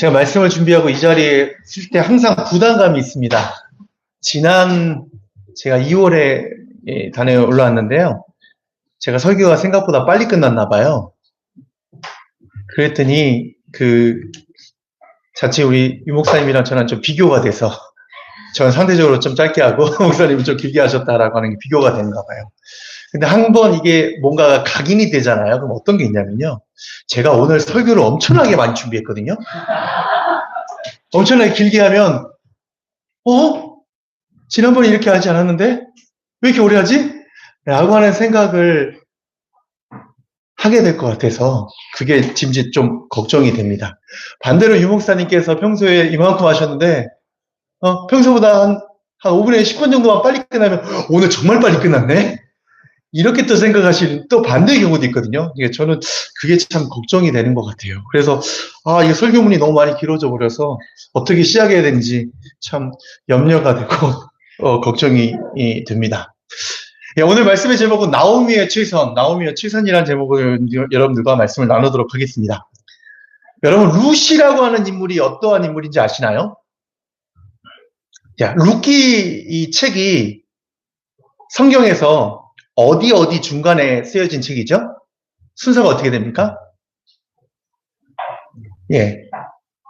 제가 말씀을 준비하고 이 자리에 있을 때 항상 부담감이 있습니다. 제가 2월에 단에 올라왔는데요. 제가 설교가 생각보다 빨리 끝났나 봐요. 그랬더니 자칫 우리 유 목사님이랑 저랑 좀 비교가 돼서 저는 상대적으로 좀 짧게 하고 목사님은 좀 길게 하셨다라고 하는 게 비교가 되는가 봐요. 근데 한 번 이게 뭔가 각인이 되잖아요. 그럼 어떤 게 있냐면요. 제가 오늘 설교를 엄청나게 많이 준비했거든요. 엄청나게 길게 하면 지난번에 이렇게 하지 않았는데 왜 이렇게 오래 하지? 라고 하는 생각을 하게 될 것 같아서 그게 짐짓 좀 걱정이 됩니다. 반대로 유 목사님께서 평소에 이만큼 하셨는데 평소보다 한 5분에 10분 정도만 빨리 끝나면 오늘 정말 빨리 끝났네? 이렇게 또 생각하시는 또 반대의 경우도 있거든요. 저는 그게 참 걱정이 되는 것 같아요. 그래서 이게 설교문이 너무 많이 길어져 버려서 어떻게 시작해야 되는지 참 염려가 되고 걱정이 됩니다. 오늘 말씀의 제목은 나오미의 최선이라는 제목을 여러분들과 말씀을 나누도록 하겠습니다. 여러분 룻이라고 하는 인물이 어떠한 인물인지 아시나요? 룻기 이 책이 성경에서 어디 중간에 쓰여진 책이죠? 순서가 어떻게 됩니까?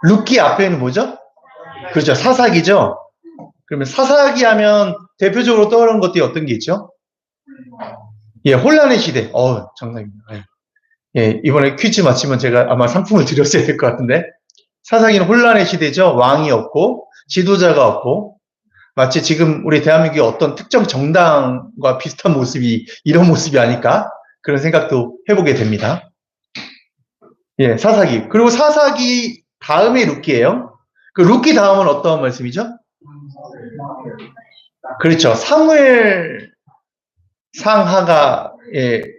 룻기 앞에는 뭐죠? 그렇죠. 사사기죠? 그러면 사사기 하면 대표적으로 떠오르는 것들이 어떤 게 있죠? 혼란의 시대. 장난입니다. 이번에 퀴즈 마치면 제가 아마 상품을 드렸어야 될 것 같은데. 사사기는 혼란의 시대죠. 왕이 없고, 지도자가 없고, 마치 지금 우리 대한민국의 어떤 특정 정당과 비슷한 이런 모습이 아닐까? 그런 생각도 해보게 됩니다. 사사기. 그리고 사사기 다음에 룻기예요. 그 룻기 다음은 어떤 말씀이죠? 그렇죠. 사무엘 상하가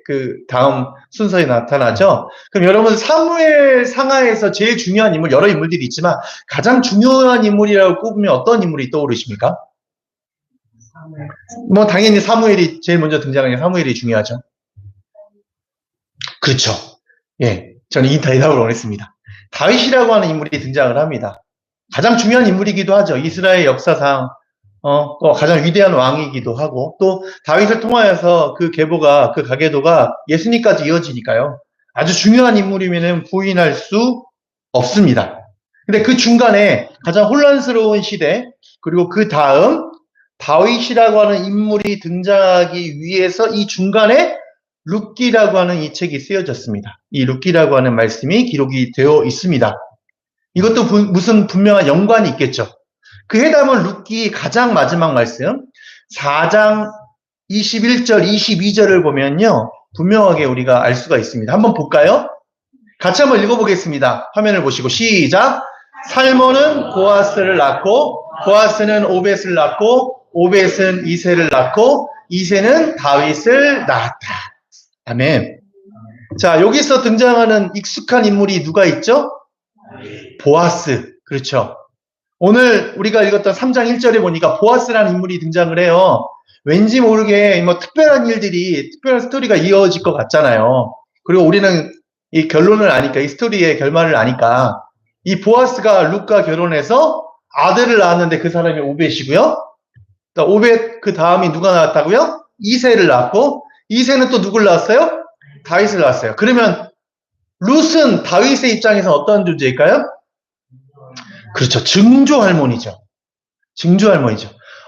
그 다음 순서에 나타나죠. 그럼 여러분 사무엘 상하에서 제일 중요한 인물, 여러 인물들이 있지만 가장 중요한 인물이라고 꼽으면 어떤 인물이 떠오르십니까? 당연히 사무엘이 제일 먼저 등장하는 사무엘이 중요하죠. 그렇죠. 저는 이 대답을 원했습니다. 다윗이라고 하는 인물이 등장을 합니다. 가장 중요한 인물이기도 하죠. 이스라엘 역사상 또 가장 위대한 왕이기도 하고 또 다윗을 통하여서 그 가계도가 예수님까지 이어지니까요. 아주 중요한 인물이면은 부인할 수 없습니다. 근데 그 중간에 가장 혼란스러운 시대 그리고 그 다음 다윗이라고 하는 인물이 등장하기 위해서 이 중간에 룻기라고 하는 이 책이 쓰여졌습니다. 이 룻기라고 하는 말씀이 기록이 되어 있습니다. 이것도 무슨 분명한 연관이 있겠죠. 그 해담은 룻기 가장 마지막 말씀 4장 21절 22절을 보면요. 분명하게 우리가 알 수가 있습니다. 한번 볼까요? 같이 한번 읽어보겠습니다. 화면을 보시고 시작. 살몬은 보아스를 낳고 보아스는 오벳을 낳고 오벳은 이새를 낳고 이새는 다윗을 낳았다. 아멘. 자, 여기서 등장하는 익숙한 인물이 누가 있죠? 보아스. 그렇죠. 오늘 우리가 읽었던 3장 1절에 보니까 보아스라는 인물이 등장을 해요. 왠지 모르게 특별한 스토리가 이어질 것 같잖아요. 그리고 우리는 이 결론을 아니까, 이 스토리의 결말을 아니까, 이 보아스가 룻과 결혼해서 아들을 낳았는데 그 사람이 오벳이고요. 오벳 그 다음이 누가 낳았다고요? 이새를 낳았고, 이새는 또 누굴 낳았어요? 다윗을 낳았어요. 그러면 룻은 다윗의 입장에서 어떤 존재일까요? 그렇죠. 증조할머니죠.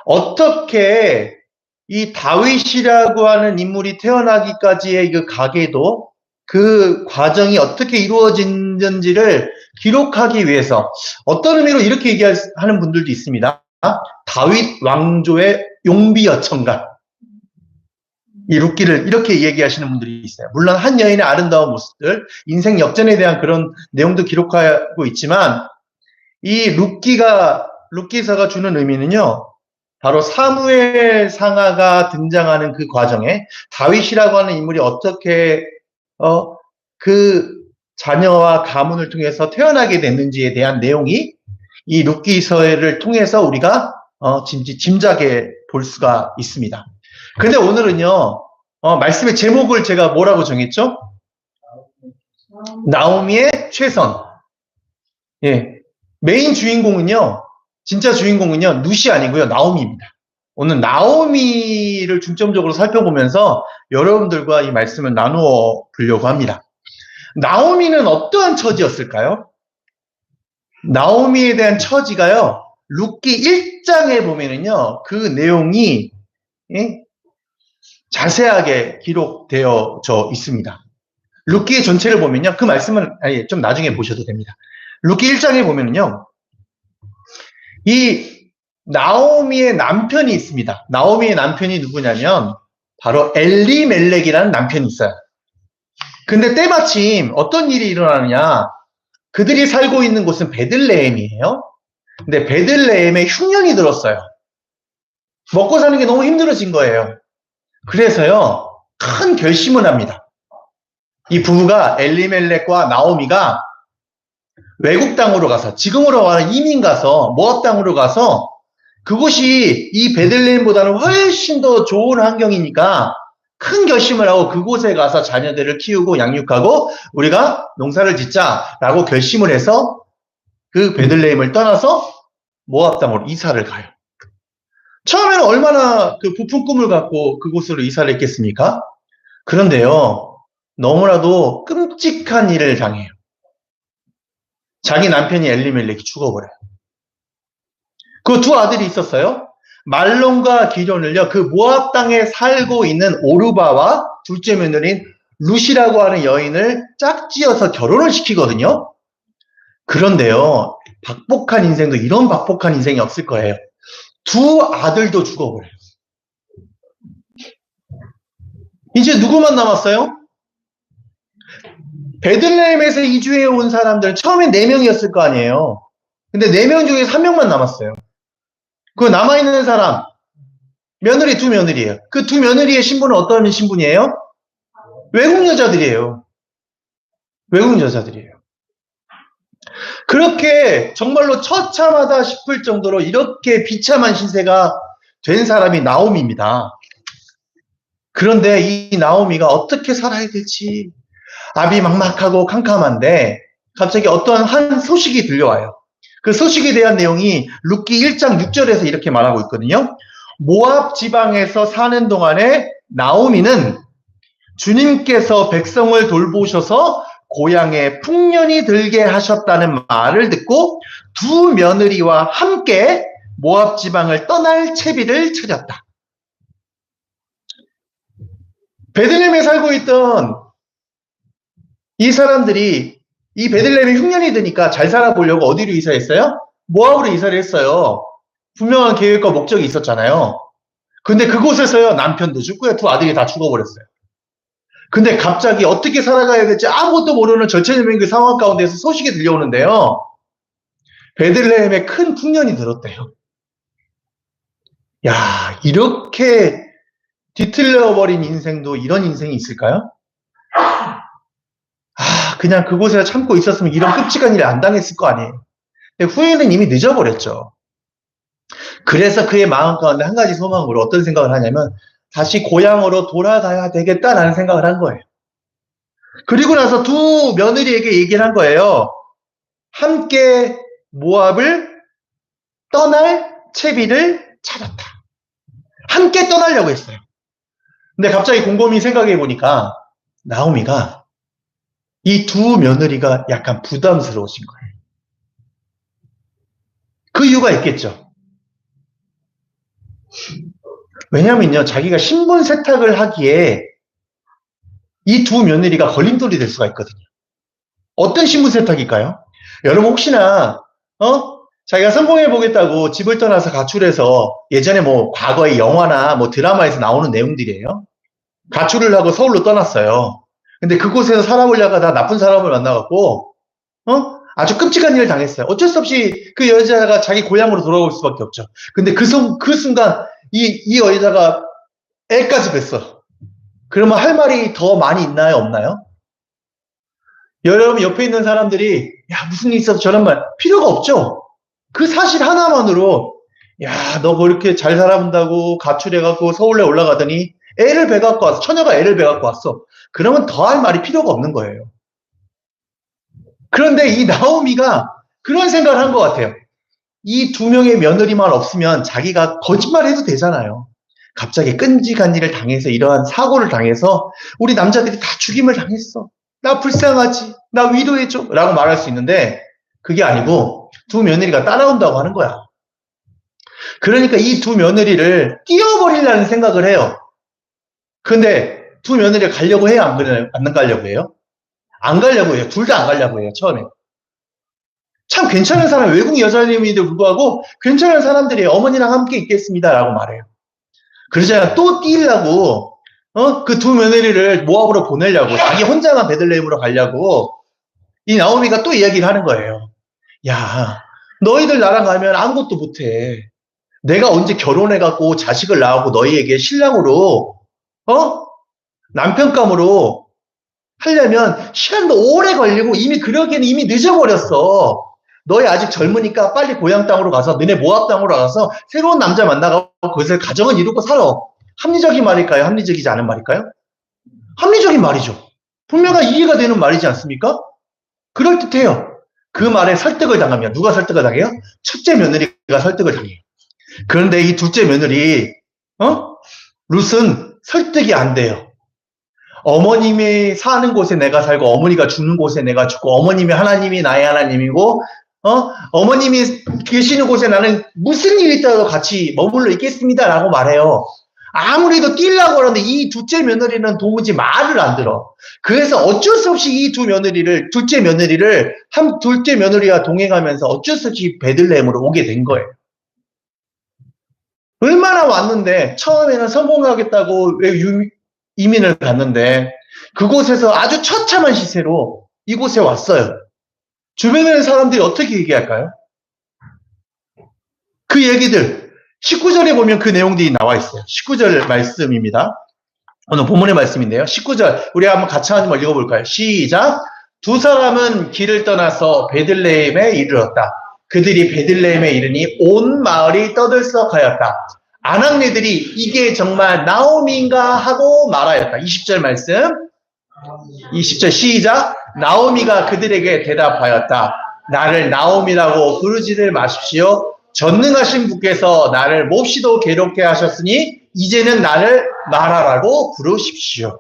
어떻게 이 다윗이라고 하는 인물이 태어나기까지의 그 가계도 그 과정이 어떻게 이루어진지를 기록하기 위해서 어떤 의미로 이렇게 얘기하는 분들도 있습니다. 다윗 왕조의 용비어천가. 이 룻기를 이렇게 얘기하시는 분들이 있어요. 물론 한 여인의 아름다운 모습들, 인생 역전에 대한 그런 내용도 기록하고 있지만 이 룻기서가 주는 의미는요. 바로 사무엘 상하가 등장하는 그 과정에 다윗이라고 하는 인물이 어떻게 그 자녀와 가문을 통해서 태어나게 됐는지에 대한 내용이 이 룻기서를 통해서 우리가 짐작해 볼 수가 있습니다. 근데 오늘은요. 말씀의 제목을 제가 뭐라고 정했죠? 나오미의 최선. 메인 주인공은요, 진짜 주인공은요, 룻이 아니고요, 나오미입니다. 오늘 나오미를 중점적으로 살펴보면서 여러분들과 이 말씀을 나누어 보려고 합니다. 나오미는 어떠한 처지였을까요? 나오미에 대한 처지가요, 룻기 1장에 보면은요, 그 내용이 자세하게 기록되어져 있습니다. 룻기의 전체를 보면요, 그 말씀은 좀 나중에 보셔도 됩니다. 룻기 1장에 보면은요, 이 나오미의 남편이 있습니다. 나오미의 남편이 누구냐면 바로 엘리멜렉이라는 남편이 있어요. 근데 때마침 어떤 일이 일어나느냐, 그들이 살고 있는 곳은 베들레헴이에요. 근데 베들레헴에 흉년이 들었어요. 먹고 사는 게 너무 힘들어진 거예요. 그래서요, 큰 결심을 합니다. 이 부부가, 엘리멜렉과 나오미가 외국 땅으로 가서, 지금으로 말하는 이민 가서, 모압 땅으로 가서, 그곳이 이 베들레헴보다는 훨씬 더 좋은 환경이니까 큰 결심을 하고 그곳에 가서 자녀들을 키우고 양육하고 우리가 농사를 짓자라고 결심을 해서 그 베들레헴을 떠나서 모압 땅으로 이사를 가요. 처음에는 얼마나 그 부푼 꿈을 갖고 그곳으로 이사를 했겠습니까? 그런데요, 너무나도 끔찍한 일을 당해요. 자기 남편이 엘리멜렉이 죽어버려요. 그 두 아들이 있었어요. 말론과 기련을요, 그 모압 땅에 살고 있는 오르바와 둘째 며느리인 룻이라고 하는 여인을 짝지어서 결혼을 시키거든요. 그런데요, 박복한 인생도 이런 박복한 인생이 없을 거예요. 두 아들도 죽어버려요. 이제 누구만 남았어요? 베들레헴에서 이주해 온 사람들 처음엔 4명이었을 거 아니에요. 근데 4명 중에 3명만 남았어요. 그 남아있는 사람, 며느리 2며느리예요. 그 2며느리의 신분은 어떤 신분이에요? 외국 여자들이에요. 외국 여자들이에요. 그렇게 정말로 처참하다 싶을 정도로 이렇게 비참한 신세가 된 사람이 나오미입니다. 그런데 이 나오미가 어떻게 살아야 될지 앞이 막막하고 캄캄한데 갑자기 어떠한 한 소식이 들려와요. 그 소식에 대한 내용이 룻기 1장 6절에서 이렇게 말하고 있거든요. 모압 지방에서 사는 동안에 나오미는 주님께서 백성을 돌보셔서 고향에 풍년이 들게 하셨다는 말을 듣고 두 며느리와 함께 모압 지방을 떠날 채비를 차렸다. 베들레헴에 살고 있던 이 사람들이 이 베들레헴에 흉년이 드니까 잘 살아보려고 어디로 이사했어요? 모압으로 이사를 했어요. 분명한 계획과 목적이 있었잖아요. 근데 그곳에서요, 남편도 죽고요, 두 아들이 다 죽어버렸어요. 근데 갑자기 어떻게 살아가야 될지 아무것도 모르는 절체절명의 그 상황 가운데서 소식이 들려오는데요. 베들레헴에 큰 풍년이 들었대요. 야, 이렇게 뒤틀려버린 인생도 이런 인생이 있을까요? 그냥 그곳에 참고 있었으면 이런 끔찍한 일을 안 당했을 거 아니에요. 근데 후에는 이미 늦어버렸죠. 그래서 그의 마음 가운데 한 가지 소망으로 어떤 생각을 하냐면 다시 고향으로 돌아가야 되겠다라는 생각을 한 거예요. 그리고 나서 두 며느리에게 얘기를 한 거예요. 함께 모압을 떠날 채비를 찾았다. 함께 떠나려고 했어요. 근데 갑자기 곰곰이 생각해 보니까 나오미가 이 두 며느리가 약간 부담스러우신 거예요. 그 이유가 있겠죠. 왜냐면요, 자기가 신분 세탁을 하기에 이 두 며느리가 걸림돌이 될 수가 있거든요. 어떤 신분 세탁일까요? 여러분 혹시나 자기가 성공해 보겠다고 집을 떠나서 가출해서 예전에 뭐 과거의 영화나 뭐 드라마에서 나오는 내용들이에요. 가출을 하고 서울로 떠났어요. 근데 그곳에서 살아보려고 하다가 나쁜 사람을 만나갖고 아주 끔찍한 일을 당했어요. 어쩔 수 없이 그 여자가 자기 고향으로 돌아올 수밖에 없죠. 근데 그 순간 이 여자가 애까지 뱄어. 그러면 할 말이 더 많이 있나요? 없나요? 여러분 옆에 있는 사람들이 야 무슨 일 있어서 저런 말 필요가 없죠. 그 사실 하나만으로 야 너 뭐 이렇게 잘 살아본다고 가출해갖고 서울에 올라가더니 애를 배갖고 왔어. 처녀가 애를 배갖고 왔어. 그러면 더 할 말이 필요가 없는 거예요. 그런데 이 나오미가 그런 생각을 한 것 같아요. 이 두 명의 며느리만 없으면 자기가 거짓말해도 되잖아요. 갑자기 끔찍한 일을 당해서 이러한 사고를 당해서 우리 남자들이 다 죽임을 당했어. 나 불쌍하지. 나 위로해줘. 라고 말할 수 있는데 그게 아니고 두 며느리가 따라온다고 하는 거야. 그러니까 이 두 며느리를 띄워버리려는 생각을 해요. 근데 두 며느리가 가려고 해요? 안 가려고 해요? 안 가려고 해요. 둘 다 안 가려고 해요. 처음에. 참 괜찮은 사람, 외국 여자님인데도 불구하고 괜찮은 사람들이 어머니랑 함께 있겠습니다라고 말해요. 그러잖아. 또 띄려고, 그 두 며느리를 모압으로 보내려고, 자기 혼자만 베들레헴으로 가려고, 이 나오미가 또 이야기를 하는 거예요. 야, 너희들 나랑 가면 아무것도 못해. 내가 언제 결혼해갖고 자식을 낳고 너희에게 신랑으로, 남편감으로 하려면 시간도 오래 걸리고 이미 그러기에는 이미 늦어버렸어. 너희 아직 젊으니까 빨리 고향 땅으로 가서 너네 모압 땅으로 가서 새로운 남자 만나고 거기서 가정을 이루고 살아. 합리적인 말일까요? 합리적이지 않은 말일까요? 합리적인 말이죠. 분명히 이해가 되는 말이지 않습니까? 그럴듯해요. 그 말에 설득을 당하면 누가 설득을 당해요? 첫째 며느리가 설득을 당해요. 그런데 이 둘째 며느리 룻은 설득이 안 돼요. 어머님이 사는 곳에 내가 살고 어머니가 죽는 곳에 내가 죽고 어머님이 하나님이 나의 하나님이고 어머님이 계시는 곳에 나는 무슨 일이 있더라도 같이 머물러 있겠습니다라고 말해요. 아무래도 뛰려고 하는데 이 둘째 며느리는 도무지 말을 안 들어. 그래서 어쩔 수 없이 이 둘째 며느리와 동행하면서 어쩔 수 없이 베들레헴으로 오게 된 거예요. 얼마나 왔는데 처음에는 성공하겠다고 이민을 갔는데 그곳에서 아주 처참한 시세로 이곳에 왔어요. 주변에 있는 사람들이 어떻게 얘기할까요? 그 얘기들 19절에 보면 그 내용들이 나와 있어요. 19절 말씀입니다. 오늘 본문의 말씀인데요. 19절 우리 한번 같이 한번 읽어볼까요? 시작. 두 사람은 길을 떠나서 베들레헴에 이르렀다. 그들이 베들레헴에 이르니 온 마을이 떠들썩하였다. 아낙네들이 이게 정말 나오미인가 하고 말하였다. 20절 말씀. 20절 시작. 나오미가 그들에게 대답하였다. 나를 나오미라고 부르지를 마십시오. 전능하신 분께서 나를 몹시도 괴롭게 하셨으니 이제는 나를 마라라고 부르십시오.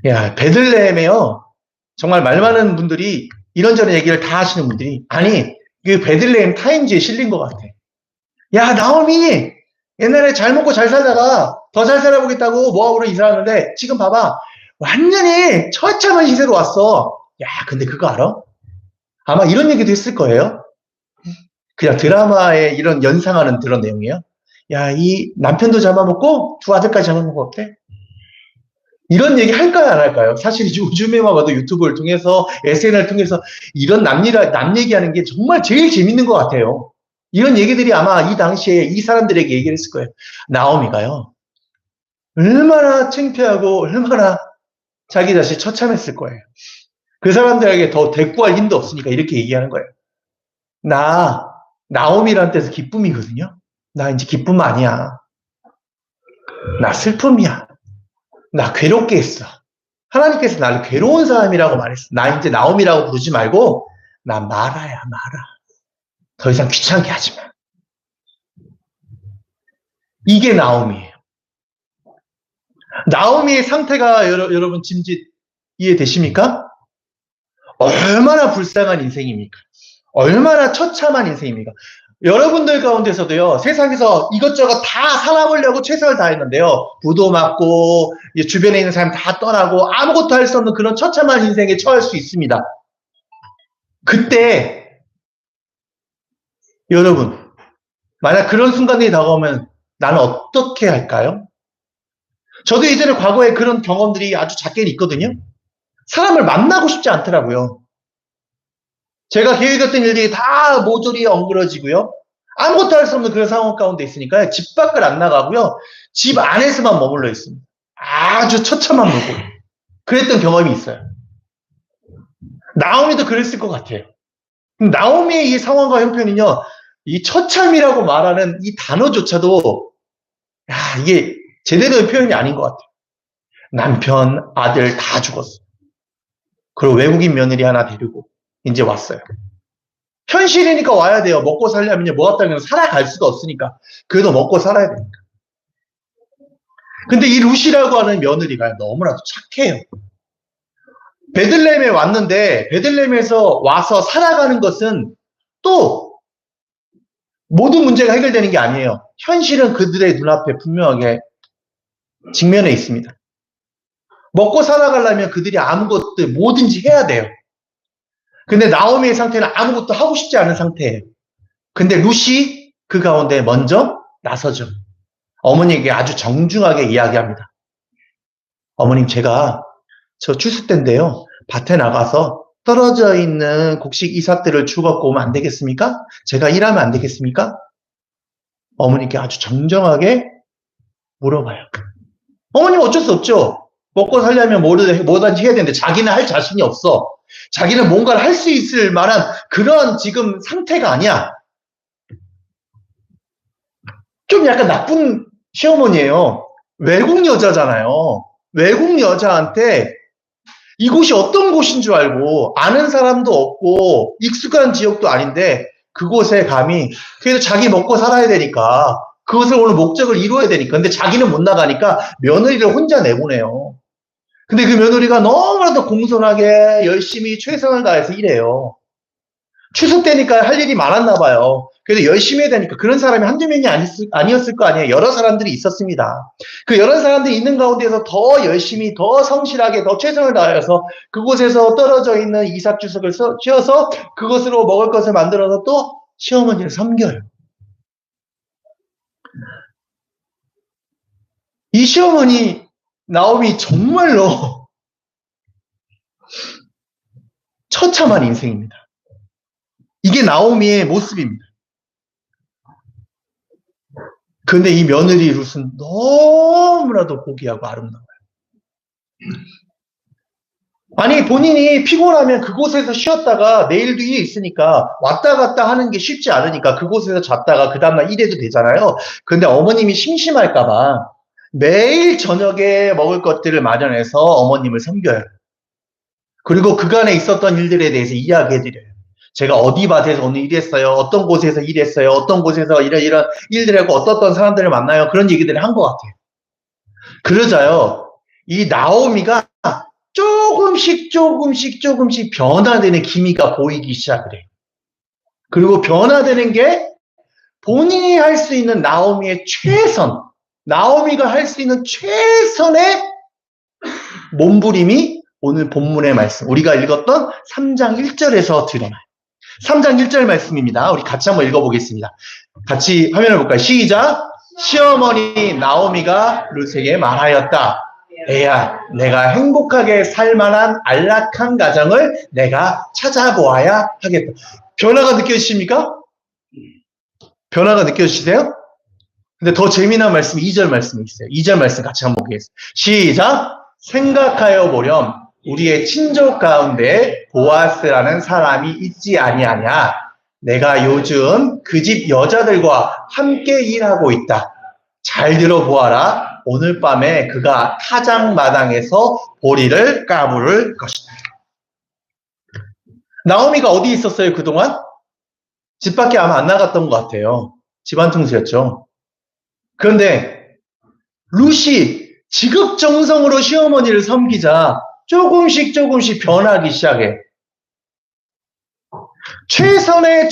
야, 베들레헴에요. 정말 말 많은 분들이 이런저런 얘기를 다 하시는 분들이 아니 그 베들레헴 타임즈에 실린 것 같아. 야, 나오미 옛날에 잘 먹고 잘 살다가 더 잘 살아보겠다고 모압으로 이사하는데 지금 봐봐. 완전히 처참한 시세로 왔어. 야, 근데 그거 알아? 아마 이런 얘기도 했을 거예요. 그냥 드라마에 이런 연상하는 그런 내용이에요. 야, 이 남편도 잡아먹고 두 아들까지 잡아먹고 어때? 이런 얘기 할까요, 안 할까요? 사실 요즘에만 봐도 유튜브를 통해서 SNS를 통해서 이런 남 얘기하는 게 정말 제일 재밌는 것 같아요. 이런 얘기들이 아마 이 당시에 이 사람들에게 얘기를 했을 거예요. 나오미가요. 얼마나 창피하고 얼마나 자기 자신 처참했을 거예요. 그 사람들에게 더 대꾸할 힘도 없으니까 이렇게 얘기하는 거예요. 나오미라는 뜻은 기쁨이거든요. 나 이제 기쁨 아니야. 나 슬픔이야. 나 괴롭게 했어. 하나님께서 나를 괴로운 사람이라고 말했어. 나 이제 나오미라고 부르지 말고 나 마라야, 마라. 더 이상 귀찮게 하지 마. 이게 나오미예요. 나오미의 상태가 여러분 짐짓 이해되십니까? 얼마나 불쌍한 인생입니까? 얼마나 처참한 인생입니까? 여러분들 가운데서도요, 세상에서 이것저것 다 살아보려고 최선을 다했는데요, 부도 맞고, 주변에 있는 사람 다 떠나고, 아무것도 할 수 없는 그런 처참한 인생에 처할 수 있습니다. 그때, 여러분, 만약 그런 순간이 다가오면 나는 어떻게 할까요? 저도 예전에 과거에 그런 경험들이 아주 작게는 있거든요. 사람을 만나고 싶지 않더라고요. 제가 계획했던 일들이 다 모조리 엉그러지고요. 아무것도 할 수 없는 그런 상황 가운데 있으니까 집 밖을 안 나가고요. 집 안에서만 머물러 있습니다. 아주 처참한 모습. 그랬던 경험이 있어요. 나오미도 그랬을 것 같아요. 나오미의 이 상황과 형편은요. 이 처참이라고 말하는 이 단어조차도 이게 제대로 된 표현이 아닌 것 같아요. 남편, 아들 다 죽었어. 그리고 외국인 며느리 하나 데리고 이제 왔어요. 현실이니까 와야 돼요. 먹고 살려면요. 뭐 같다면 살아갈 수가 없으니까. 그래도 먹고 살아야 됩니다. 근데 이 룻이라고 하는 며느리가 너무나도 착해요. 베들레헴에 왔는데 베들레헴에서 와서 살아가는 것은 또 모든 문제가 해결되는 게 아니에요. 현실은 그들의 눈앞에 분명하게 직면해 있습니다. 먹고 살아가려면 그들이 아무것도 뭐든지 해야 돼요. 근데 나오미의 상태는 아무것도 하고 싶지 않은 상태예요. 근데 룻이 그 가운데 먼저 나서죠. 어머니에게 아주 정중하게 이야기합니다. 어머님, 제가 저 추수 때인데요. 밭에 나가서 떨어져 있는 곡식 이삭들을 주워 오면 안 되겠습니까? 제가 일하면 안 되겠습니까? 어머니께 아주 정정하게 물어봐요. 어머님 어쩔 수 없죠. 먹고 살려면 뭐든지 해야 되는데 자기는 할 자신이 없어. 자기는 뭔가를 할 수 있을 만한 그런 지금 상태가 아니야. 좀 약간 나쁜 시어머니예요. 외국 여자잖아요. 외국 여자한테 이곳이 어떤 곳인 줄 알고 아는 사람도 없고 익숙한 지역도 아닌데 그곳에 감히 그래도 자기 먹고 살아야 되니까 그것을 오늘 목적을 이루어야 되니까 근데 자기는 못 나가니까 며느리를 혼자 내보내요. 근데 그 며느리가 너무나도 공손하게 열심히 최선을 다해서 일해요. 추석 때니까 할 일이 많았나 봐요. 그래도 열심히 해야 되니까 그런 사람이 한두 명이 아니었을 거 아니에요. 여러 사람들이 있었습니다. 그 여러 사람들이 있는 가운데서 더 열심히, 더 성실하게, 더 최선을 다해서 그곳에서 떨어져 있는 이삭 주석을 씌워서 그것으로 먹을 것을 만들어서 또 시어머니를 섬겨요. 이 시어머니 나오미 정말로 처참한 인생입니다. 이게 나오미의 모습입니다. 그런데 이 며느리 룻은 너무나도 고귀하고 아름다워요. 아니 본인이 피곤하면 그곳에서 쉬었다가 내일도 일이 있으니까 왔다 갔다 하는 게 쉽지 않으니까 그곳에서 잤다가 그 다음날 일해도 되잖아요. 그런데 어머님이 심심할까 봐 매일 저녁에 먹을 것들을 마련해서 어머님을 섬겨요. 그리고 그간에 있었던 일들에 대해서 이야기해드려요. 제가 어디 밭에서 오늘 일했어요. 어떤 곳에서 일했어요. 어떤 곳에서 이런 일들을 하고 어떤 사람들을 만나요. 그런 얘기들을 한 것 같아요. 그러자요. 이 나오미가 조금씩 변화되는 기미가 보이기 시작을 해요. 그리고 변화되는 게 본인이 할 수 있는 나오미의 최선, 나오미가 할 수 있는 최선의 몸부림이 오늘 본문의 말씀, 우리가 읽었던 3장 1절에서 드러나요. 3장 1절 말씀입니다. 우리 같이 한번 읽어보겠습니다. 같이 화면을 볼까요? 시작! 시어머니 나오미가 룻에게 말하였다. 애야, 내가 행복하게 살만한 안락한 가정을 내가 찾아보아야 하겠다. 변화가 느껴지십니까? 변화가 느껴지세요? 근데 더 재미난 말씀이 2절 말씀이 있어요. 2절 말씀 같이 한번 보겠습니다. 시작! 생각하여 보렴. 우리의 친족 가운데 보아스라는 사람이 있지 아니하냐. 내가 요즘 그 집 여자들과 함께 일하고 있다. 잘 들어보아라. 오늘 밤에 그가 타작마당에서 보리를 까부를 것이다. 나오미가 어디 있었어요 그동안? 집 밖에 아마 안 나갔던 것 같아요. 집안통수였죠. 그런데 룻이 지극정성으로 시어머니를 섬기자 조금씩 변하기 시작해. 최선의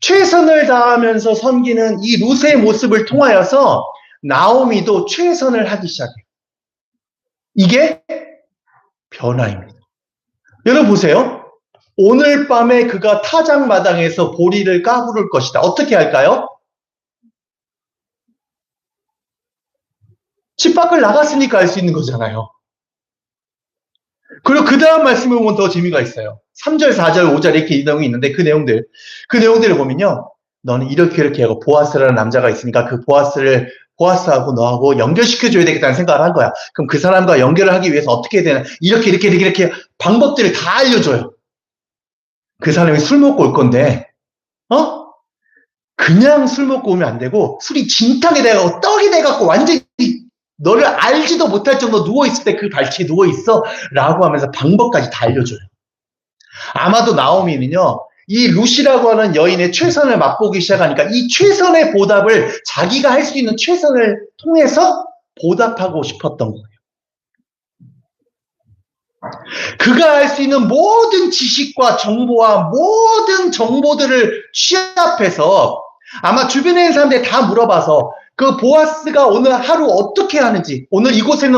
최선을 다하면서 섬기는 이 룻의 모습을 통하여서 나오미도 최선을 하기 시작해. 이게 변화입니다. 여러분 보세요. 오늘 밤에 그가 타작마당에서 보리를 까부를 것이다. 어떻게 할까요? 집 밖을 나갔으니까 알 수 있는 거잖아요. 그리고 그 다음 말씀을 보면 더 재미가 있어요. 3절, 4절, 5절 이렇게 내용이 있는데 그 내용들을 보면요. 너는 이렇게 하고 보아스라는 남자가 있으니까 그 보아스하고 너하고 연결시켜줘야 되겠다는 생각을 한 거야. 그럼 그 사람과 연결을 하기 위해서 어떻게 해야 되나? 이렇게 방법들을 다 알려줘요. 그 사람이 술 먹고 올 건데, 그냥 술 먹고 오면 안 되고 술이 진탕이 돼가고 떡이 돼갖고 완전히 너를 알지도 못할 정도 누워있을 때 그 발치에 누워있어 라고 하면서 방법까지 다 알려줘요. 아마도 나오미는요 이 루시라고 하는 여인의 최선을 맛보기 시작하니까 이 최선의 보답을 자기가 할 수 있는 최선을 통해서 보답하고 싶었던 거예요. 그가 할 수 있는 모든 지식과 정보와 모든 정보들을 취합해서 아마 주변에 있는 사람들이 다 물어봐서 그 보아스가 오늘 하루 어떻게 하는지, 오늘 이곳에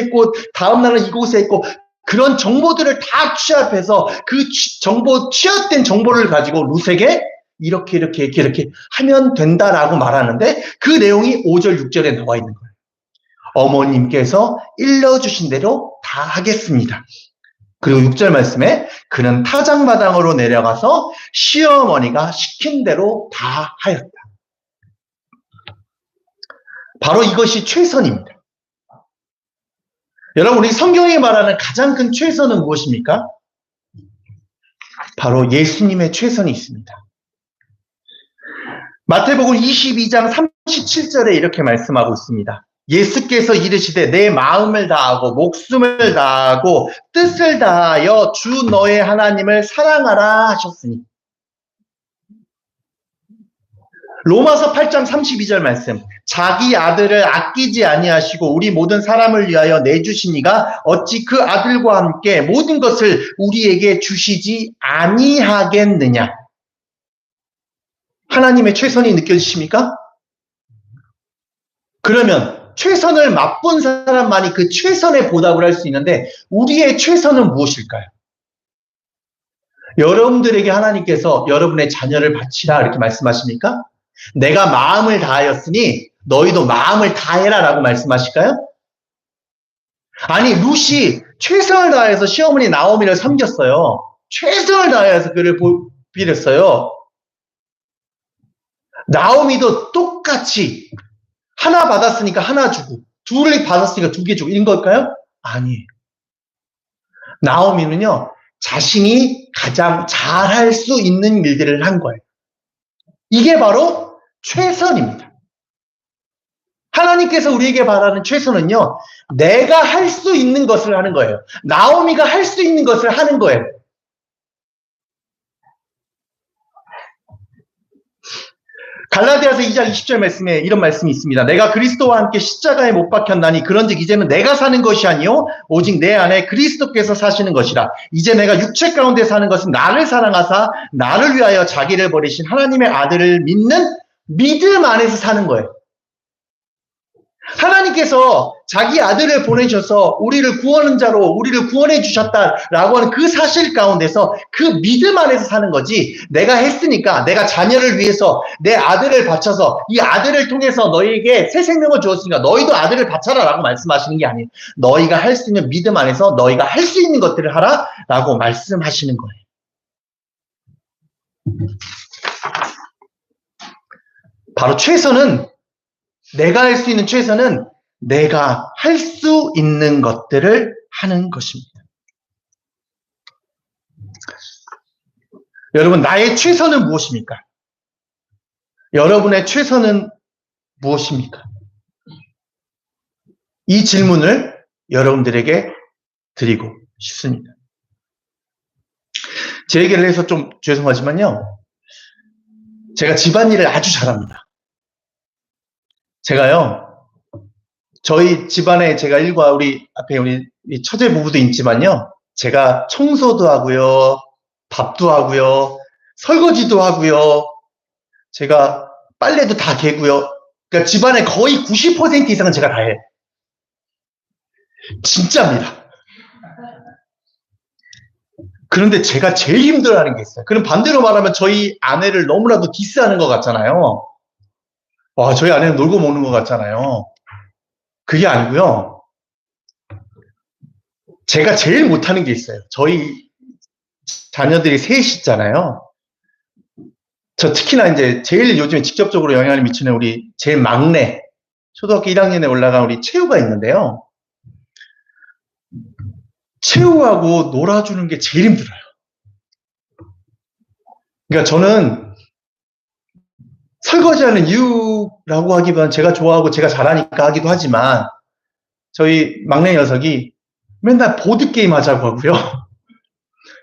있고 다음날은 이곳에 있고 그런 정보들을 다 취합해서 그 취합된 정보를 가지고 룻에게 이렇게 하면 된다라고 말하는데 그 내용이 5절 6절에 나와 있는 거예요. 어머님께서 일러주신 대로 다 하겠습니다. 그리고 6절 말씀에 그는 타작마당으로 내려가서 시어머니가 시킨 대로 다 하였다. 바로 이것이 최선입니다. 여러분, 우리 성경이 말하는 가장 큰 최선은 무엇입니까? 바로 예수님의 최선이 있습니다. 마태복음 22장 37절에 이렇게 말씀하고 있습니다. 예수께서 이르시되 내 마음을 다하고 목숨을 다하고 뜻을 다하여 주 너의 하나님을 사랑하라 하셨으니. 로마서 8장 32절 말씀. 자기 아들을 아끼지 아니하시고 우리 모든 사람을 위하여 내주시니가 어찌 그 아들과 함께 모든 것을 우리에게 주시지 아니하겠느냐. 하나님의 최선이 느껴지십니까? 그러면 최선을 맛본 사람만이 그 최선의 보답을 할 수 있는데 우리의 최선은 무엇일까요? 여러분들에게 하나님께서 여러분의 자녀를 바치라 이렇게 말씀하십니까? 내가 마음을 다하였으니 너희도 마음을 다해라 라고 말씀하실까요? 아니, 룻이 최선을 다해서 시어머니 나오미를 섬겼어요. 최선을 다해서 그를 빌었어요. 나오미도 똑같이 하나 받았으니까 하나 주고 둘을 받았으니까 2개 주고 이런 걸까요? 아니에요. 나오미는요, 자신이 가장 잘할 수 있는 일들을 한 거예요. 이게 바로 최선입니다. 하나님께서 우리에게 바라는 최선은요, 내가 할 수 있는 것을 하는 거예요. 나오미가 할 수 있는 것을 하는 거예요. 갈라디아서 2장 20절 말씀에 이런 말씀이 있습니다. 내가 그리스도와 함께 십자가에 못 박혔나니 그런즉 이제는 내가 사는 것이 아니요 오직 내 안에 그리스도께서 사시는 것이라. 이제 내가 육체 가운데 사는 것은 나를 사랑하사 나를 위하여 자기를 버리신 하나님의 아들을 믿는 믿음 안에서 사는 거예요. 하나님께서 자기 아들을 보내셔서 우리를 구원한 자로 우리를 구원해 주셨다라고 하는 그 사실 가운데서 그 믿음 안에서 사는 거지, 내가 했으니까 내가 자녀를 위해서 내 아들을 바쳐서 이 아들을 통해서 너희에게 새 생명을 주었으니까 너희도 아들을 바쳐라 라고 말씀하시는 게 아니에요. 너희가 할 수 있는 믿음 안에서 너희가 할 수 있는 것들을 하라 라고 말씀하시는 거예요. 바로 최선은, 내가 할 수 있는 최선은 내가 할 수 있는 것들을 하는 것입니다. 여러분, 나의 최선은 무엇입니까? 여러분의 최선은 무엇입니까? 이 질문을 여러분들에게 드리고 싶습니다. 제 얘기를 해서 좀 죄송하지만요, 제가 집안일을 아주 잘합니다. 제가요, 저희 집안에 제가 일과 우리 앞에 우리 처제 부부도 있지만요, 제가 청소도 하고요, 밥도 하고요, 설거지도 하고요, 제가 빨래도 다 개고요. 그러니까 집안의 거의 90% 이상은 제가 다 해요. 진짜입니다. 그런데 제가 제일 힘들어하는 게 있어요. 그럼 반대로 말하면 저희 아내를 너무나도 디스하는 것 같잖아요. 와, 저희 아내는 놀고 먹는 것 같잖아요. 그게 아니고요. 제가 제일 못하는 게 있어요. 저희 자녀들이 셋이 있잖아요. 저 특히나 이제 제일 요즘에 직접적으로 영향을 미치는 우리 제일 막내, 초등학교 1학년에 올라간 우리 채우가 있는데요. 채우하고 놀아주는 게 제일 힘들어요. 그러니까 저는 설거지하는 이유라고 하기보다는 제가 좋아하고 제가 잘하니까 하기도 하지만, 저희 막내 녀석이 맨날 보드게임 하자고 하고요.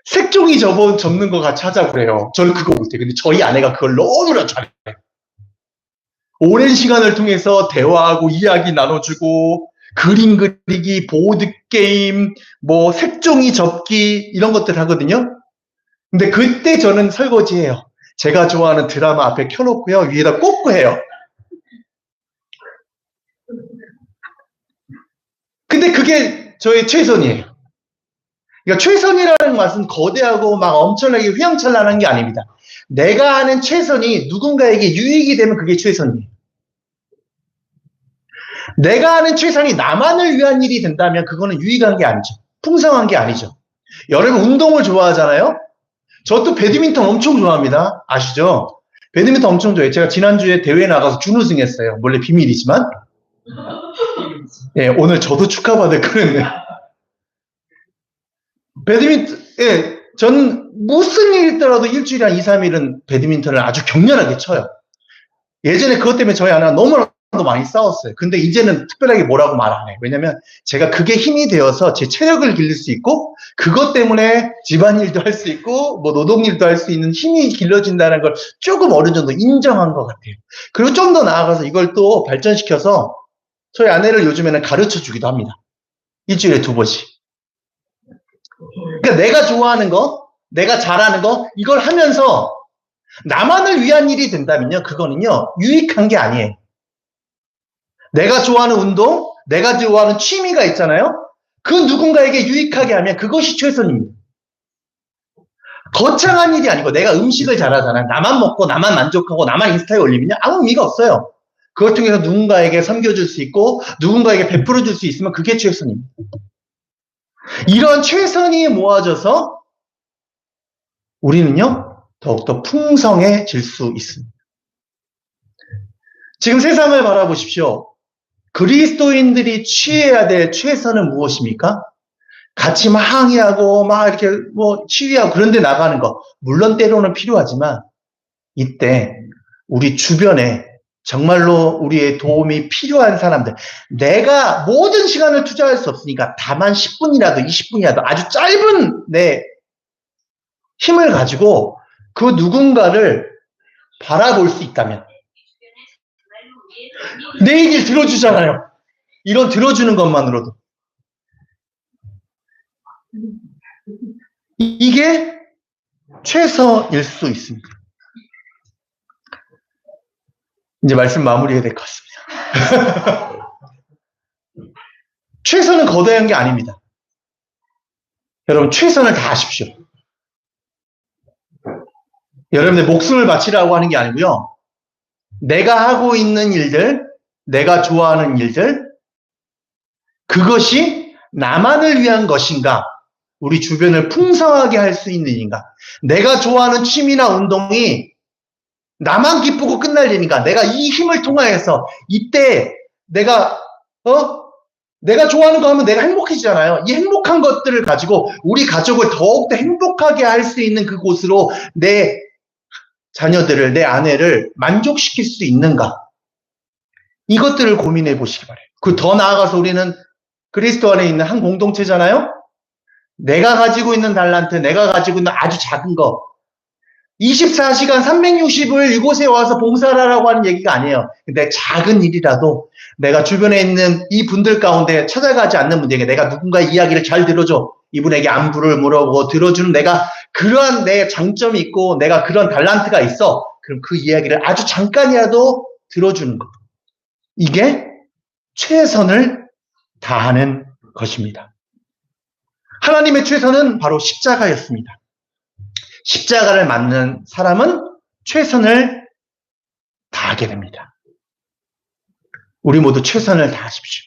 색종이 접는 거 같이 하자고 그래요. 저는 그거 못해요. 근데 저희 아내가 그걸 너무나 잘해요. 오랜 시간을 통해서 대화하고 이야기 나눠주고 그림 그리기, 보드게임, 뭐 색종이 접기 이런 것들 하거든요. 근데 그때 저는 설거지해요. 제가 좋아하는 드라마 앞에 켜놓고요. 위에다 꽂고 해요. 근데 그게 저의 최선이에요. 그러니까 최선이라는 것은 거대하고 막 엄청나게 휘황찬란한 게 아닙니다. 내가 하는 최선이 누군가에게 유익이 되면 그게 최선이에요. 내가 하는 최선이 나만을 위한 일이 된다면 그거는 유익한 게 아니죠. 풍성한 게 아니죠. 여러분 운동을 좋아하잖아요. 저도 배드민턴 엄청 좋아합니다. 아시죠? 배드민턴 엄청 좋아해요. 제가 지난주에 대회 나가서 준우승했어요. 원래 비밀이지만. 예, 오늘 저도 축하받을 거였네요. 배드민턴, 예, 저는 무슨 일이 있더라도 일주일에 한 2, 3일은 배드민턴을 아주 격렬하게 쳐요. 예전에 그것 때문에 저희 아내가 너무나도 많이 싸웠어요. 근데 이제는 특별하게 뭐라고 말 안 해요. 왜냐면 제가 그게 힘이 되어서 제 체력을 길릴 수 있고 그것 때문에 집안일도 할 수 있고 뭐 노동일도 할 수 있는 힘이 길러진다는 걸 조금 어느 정도 인정한 것 같아요. 그리고 좀 더 나아가서 이걸 또 발전시켜서 저희 아내를 요즘에는 가르쳐 주기도 합니다. 일주일에 2번씩. 그러니까 내가 좋아하는 거, 내가 잘하는 거 이걸 하면서 나만을 위한 일이 된다면요. 그거는요. 유익한 게 아니에요. 내가 좋아하는 운동, 내가 좋아하는 취미가 있잖아요. 그 누군가에게 유익하게 하면 그것이 최선입니다. 거창한 일이 아니고 내가 음식을 잘하잖아요. 나만 먹고 나만 만족하고 나만 인스타에 올리면 아무 의미가 없어요. 그걸 통해서 누군가에게 섬겨줄 수 있고 누군가에게 베풀어줄 수 있으면 그게 최선입니다. 이런 최선이 모아져서 우리는요. 더욱더 풍성해질 수 있습니다. 지금 세상을 바라보십시오. 그리스도인들이 취해야 될 최선은 무엇입니까? 같이 막 항의하고 막 이렇게 뭐 치유하고 그런 데 나가는 거 물론 때로는 필요하지만 이때 우리 주변에 정말로 우리의 도움이 필요한 사람들 내가 모든 시간을 투자할 수 없으니까 다만 10분이라도 20분이라도 아주 짧은 내 힘을 가지고 그 누군가를 바라볼 수 있다면 내 얘기를 들어주잖아요. 이런 들어주는 것만으로도 이게 최선일 수 있습니다. 이제 말씀 마무리해야 될 것 같습니다. 최선은 거대한 게 아닙니다. 여러분 최선을 다하십시오. 여러분들 목숨을 바치라고 하는 게 아니고요. 내가 하고 있는 일들, 내가 좋아하는 일들, 그것이 나만을 위한 것인가? 우리 주변을 풍성하게 할 수 있는 일인가? 내가 좋아하는 취미나 운동이 나만 기쁘고 끝날 일인가? 내가 이 힘을 통하여서 이때 내가 좋아하는 거 하면 내가 행복해지잖아요. 이 행복한 것들을 가지고 우리 가족을 더욱더 행복하게 할 수 있는 그곳으로 내 자녀들을, 내 아내를 만족시킬 수 있는가? 이것들을 고민해 보시기 바라요. 그 더 나아가서 우리는 그리스도 안에 있는 한 공동체잖아요? 내가 가지고 있는 달란트, 내가 가지고 있는 아주 작은 거, 24시간 360을 이곳에 와서 봉사를 하라고 하는 얘기가 아니에요. 근데 작은 일이라도 내가 주변에 있는 이 분들 가운데 찾아가지 않는 분들에게 내가 누군가의 이야기를 잘 들어줘. 이분에게 안부를 물어보고 들어주는 내가 그러한 내 장점이 있고 내가 그런 달란트가 있어. 그럼 그 이야기를 아주 잠깐이라도 들어주는 것. 이게 최선을 다하는 것입니다. 하나님의 최선은 바로 십자가였습니다. 십자가를 맞는 사람은 최선을 다하게 됩니다. 우리 모두 최선을 다하십시오.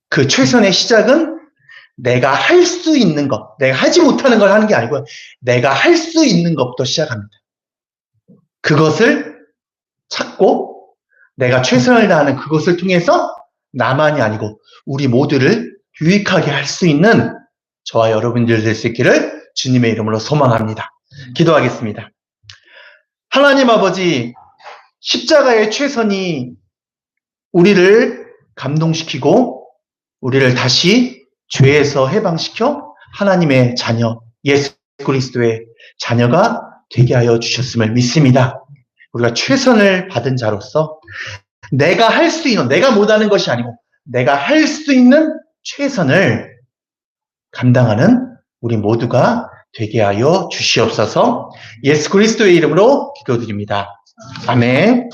그 최선의 시작은 내가 할 수 있는 것, 내가 하지 못하는 걸 하는 게 아니고요. 내가 할 수 있는 것부터 시작합니다. 그것을 찾고 내가 최선을 다하는 그것을 통해서 나만이 아니고 우리 모두를 유익하게 할 수 있는 저와 여러분들 될 수 있기를 주님의 이름으로 소망합니다. 기도하겠습니다. 하나님 아버지, 십자가의 최선이 우리를 감동시키고 우리를 다시 죄에서 해방시켜 하나님의 자녀, 예수 그리스도의 자녀가 되게 하여 주셨음을 믿습니다. 우리가 최선을 받은 자로서 내가 할 수 있는, 내가 못하는 것이 아니고 내가 할 수 있는 최선을 감당하는 우리 모두가 되게 하여 주시옵소서. 예수 그리스도의 이름으로 기도드립니다. 아멘.